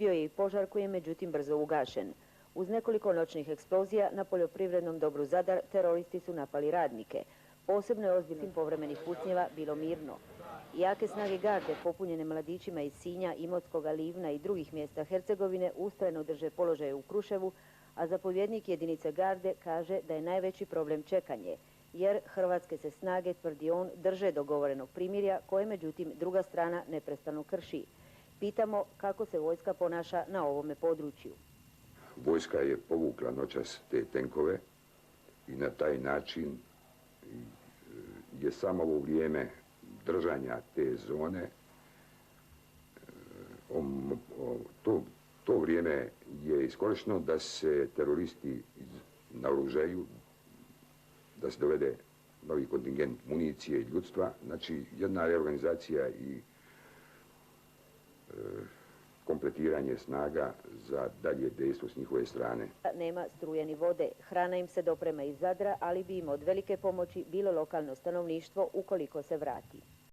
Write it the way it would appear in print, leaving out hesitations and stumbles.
izbio je i požar koji je međutim brzo ugašen. Uz nekoliko noćnih eksplozija na poljoprivrednom dobru Zadar teroristi su napali radnike. Posebno je ozbiljnim povremenih pucnjeva bilo mirno. Jake snage garde popunjene mladićima iz Sinja, Imotskoga, Livna i drugih mjesta Hercegovine ustrajno drže položaje u Kruševu, a zapovjednik jedinice garde kaže da je najveći problem čekanje, jer hrvatske se snage, tvrdi on, drže dogovorenog primirja koje međutim druga strana neprestano krši. Pitamo kako se vojska ponaša na ovome području. Vojska je povukla noćas te tenkove i na taj način je samo ovo vrijeme držanja te zone, to vrijeme je iskorišteno da se teroristi naoružaju, da se dovede novi kontingent municije i ljudstva, znači jedna reorganizacija i kompletiranje snaga za dalje dejstvo s njihove strane. Nema struje ni vode, hrana im se doprema iz Zadra, ali bi im od velike pomoći bilo lokalno stanovništvo ukoliko se vrati.